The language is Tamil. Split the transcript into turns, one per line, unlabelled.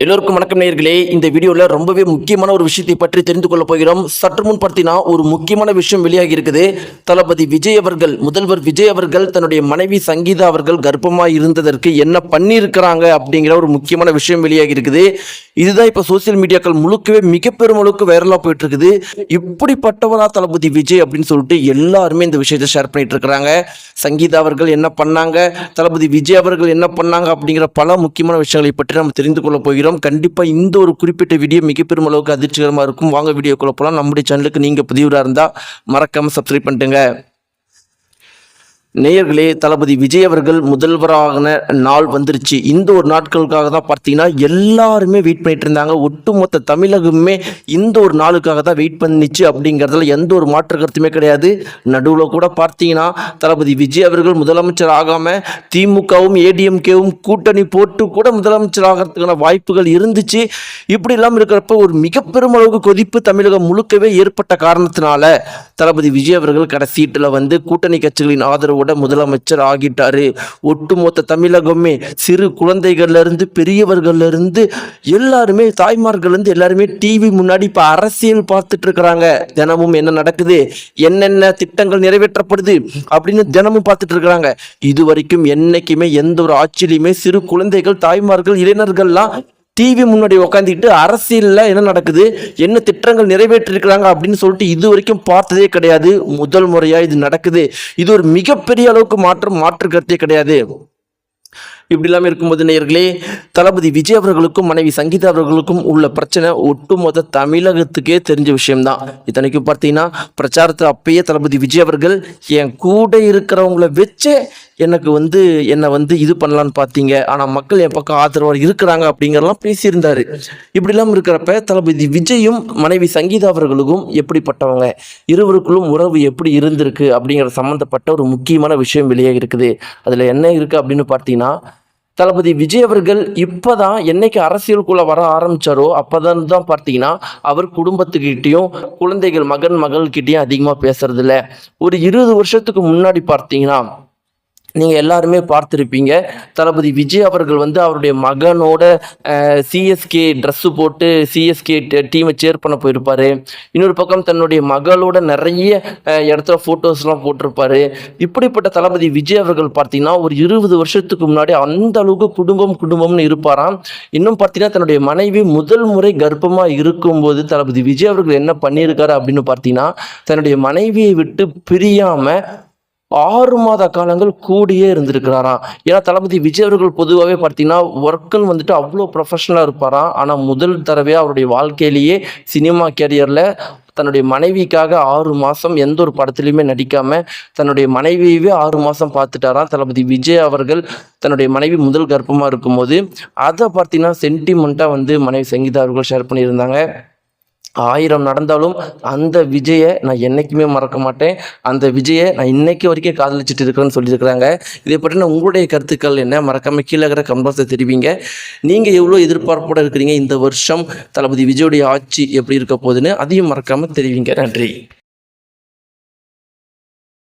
எல்லோருக்கும் வணக்கம் நேயர்களே. இந்த வீடியோல ரொம்பவே முக்கியமான ஒரு விஷயத்தை பற்றி தெரிந்து கொள்ள போகிறோம். சற்று முன் பார்த்தீங்கன்னா ஒரு முக்கியமான விஷயம் வெளியாகி இருக்குது. தளபதி விஜய் அவர்கள், முதல்வர் விஜய் அவர்கள் தன்னுடைய மனைவி சங்கீதா அவர்கள் கர்ப்பமாக இருந்ததற்கு என்ன பண்ணியிருக்கிறாங்க அப்படிங்கிற ஒரு முக்கியமான விஷயம் வெளியாகி இருக்குது. இதுதான் இப்போ சோசியல் மீடியாக்கள் முழுக்கவே மிக பெருமளவுக்கு வைரலாக போயிட்டு இருக்குது. இப்படிப்பட்டவரா தளபதி விஜய் அப்படின்னு சொல்லிட்டு எல்லாருமே இந்த விஷயத்தை ஷேர் பண்ணிட்டு இருக்கிறாங்க. சங்கீதா அவர்கள் என்ன பண்ணாங்க, தளபதி விஜய் அவர்கள் என்ன பண்ணாங்க அப்படிங்கிற பல முக்கியமான விஷயங்களை பற்றி நம்ம தெரிந்து கொள்ள போகிறோம். கண்டிப்பா இந்த ஒரு குறிப்பிட்ட வீடியோ மிக பெரும் அளவுக்கு அதிர்ச்சிகரமா இருக்கும். வாங்க வீடியோக்குள்ள போலாம். நம்முடைய சேனலுக்கு நீங்க புதியவரா இருந்தா மறக்காம சப்ஸ்கிரைப் பண்ணிட்டுங்க. நேயர்களே, தளபதி விஜய் அவர்கள் முதல்வரான நாள் வந்துருச்சு. இந்த ஒரு நாட்களுக்காக தான் பார்த்தீங்கன்னா எல்லாருமே வெயிட் பண்ணிட்டு இருந்தாங்க. ஒட்டுமொத்த தமிழகமே இந்த ஒரு நாளுக்காக தான் வெயிட் பண்ணிச்சு அப்படிங்கிறதுல எந்த ஒரு மாற்று கருத்துமே கிடையாது. நடுவில் கூட பார்த்தீங்கன்னா தளபதி விஜய் அவர்கள் முதலமைச்சர் ஆகாம திமுகவும் ஏடிஎம்கேவும் கூட்டணி போட்டு கூட முதலமைச்சர் ஆகிறதுக்கான வாய்ப்புகள் இருந்துச்சு. இப்படி இல்லாமல் இருக்கிறப்ப ஒரு மிக பெரும் அளவுக்கு கொதிப்பு தமிழகம் முழுக்கவே ஏற்பட்ட காரணத்தினால தளபதி விஜய் அவர்கள் கடைசீட்டில் வந்து கூட்டணி கட்சிகளின் ஆதரவு முதலமைச்சர் ஆகிட்டாரு. ஒட்டுமொத்த தமிழகமே சிறு குழந்தைகள்ல இருந்து பெரியவர்கள்ல இருந்து எல்லாருமே, தாய்மார்கள் இருந்து எல்லாருமே டிவி முன்னாடி இப்ப அரசியல் பார்த்துட்டு இருக்கிறாங்க. தினமும் என்ன நடக்குது, என்னென்ன திட்டங்கள் நிறைவேற்றப்படுது அப்படின்னு தினமும் பார்த்துட்டு இருக்கிறாங்க. இது வரைக்கும் என்னைக்குமே எந்த ஒரு ஆட்சியிலுமே சிறு குழந்தைகள், தாய்மார்கள், இளைஞர்கள்லாம் டிவி முன்னாடி உட்காந்துக்கிட்டு அரசியல்ல என்ன நடக்குது, என்ன திட்டங்கள் நிறைவேற்றிருக்கிறாங்க அப்படின்னு சொல்லிட்டு இது வரைக்கும் பார்த்ததே கிடையாது. முதல் முறையா இது நடக்குது. இது ஒரு மிகப்பெரிய அளவுக்கு மாற்று கருத்தே கிடையாது. இப்படி இல்லாமல் இருக்கும்போது நேயர்களே, தளபதி விஜய் அவர்களுக்கும் மனைவி சங்கீதா அவர்களுக்கும் உள்ள பிரச்சனை ஒட்டுமொத்த தமிழகத்துக்கே தெரிஞ்ச விஷயம்தான். இத்தனைக்கும் பார்த்தீங்கன்னா பிரச்சாரத்தை அப்பயே தளபதி விஜய் அவர்கள் என் கூட இருக்கிறவங்கள வச்சே என்னை இது பண்ணலான்னு பார்த்தீங்க, ஆனால் மக்கள் என் பக்கம் ஆதரவாக இருக்கிறாங்க அப்படிங்கிறலாம் பேசியிருந்தாரு. இப்படி இல்லாமல் இருக்கிறப்ப தளபதி விஜயும் மனைவி சங்கீதா அவர்களுக்கும் எப்படிப்பட்டவங்க, இருவருக்குள்ளும் உறவு எப்படி இருந்திருக்கு அப்படிங்கிற சம்மந்தப்பட்ட ஒரு முக்கியமான விஷயம் வெளியாக இருக்குது. அதில் என்ன இருக்குது அப்படின்னு பார்த்தீங்கன்னா, தளபதி விஜய் அவர்கள் இப்போதான் என்னைக்கு அரசியலுக்குள்ள வர ஆரம்பிச்சாரோ அப்போதான் பார்த்தீங்கன்னா அவர் குடும்பத்துக்கிட்டையும் குழந்தைகள் மகள்கிட்டையும் அதிகமாக பேசுறது இல்லை. ஒரு 20 வருஷத்துக்கு முன்னாடி பார்த்தீங்கன்னா நீங்கள் எல்லாருமே பார்த்துருப்பீங்க, தளபதி விஜய் அவர்கள் அவருடைய மகனோட சிஎஸ்கே ட்ரெஸ்ஸு போட்டு சிஎஸ்கே டீமை சேர் பண்ண போயிருப்பார். இன்னொரு பக்கம் தன்னுடைய மகளோட நிறைய இடத்துல ஃபோட்டோஸ்லாம் போட்டிருப்பாரு. இப்படிப்பட்ட தளபதி விஜய் அவர்கள் பார்த்தீங்கன்னா ஒரு 20 வருஷத்துக்கு முன்னாடி அந்த அளவுக்கு குடும்பம்னு இருப்பாராம். இன்னும் பார்த்தீங்கன்னா தன்னுடைய மனைவி முதல் முறை கர்ப்பமாக இருக்கும்போது தளபதி விஜய் அவர்கள் என்ன பண்ணியிருக்காரு அப்படின்னு பார்த்தீங்கன்னா, தன்னுடைய மனைவியை விட்டு பிரியாமல் 6 மாத காலங்கள் கூடியே இருந்திருக்கிறாராம். ஏன்னா தளபதி விஜய் அவர்கள் பொதுவாகவே பார்த்தீங்கன்னா ஒர்க்குன்னு அவ்வளோ ப்ரொஃபஷனலாக இருப்பாராம். ஆனால் முதல் தடவையாக அவருடைய வாழ்க்கையிலேயே சினிமா கேரியரில் தன்னுடைய மனைவிக்காக 6 மாதம் எந்த ஒரு படத்துலையுமே நடிக்காமல் தன்னுடைய மனைவியவே 6 மாதம் பார்த்துட்டாராம் தளபதி விஜய் அவர்கள். தன்னுடைய மனைவி முதல் கர்ப்பமாக இருக்கும்போது அதை பார்த்தீங்கன்னா சென்டிமெண்ட்டாக மனைவி சங்கீதா அவர்கள் ஷேர் பண்ணியிருந்தாங்க. 1000 நடந்தாலும் அந்த விஜயை நான் என்றைக்குமே மறக்க மாட்டேன், அந்த விஜயை நான் இன்னைக்கு வரைக்கும் காதலிச்சுட்டு இருக்கிறேன்னு சொல்லியிருக்கிறாங்க. இதை பற்றின உங்களுடைய கருத்துக்கள் என்ன, மறக்காமல் கீழே இருக்கிற கமெண்ட்ஸை தெரிவிங்க. நீங்கள் எவ்வளோ எதிர்பார்ப்போடு இருக்கிறீங்க, இந்த வருஷம் தளபதி விஜயோடைய ஆட்சி எப்படி இருக்க போகுதுன்னு அதையும் மறக்காமல் தெரிவிங்க. நன்றி.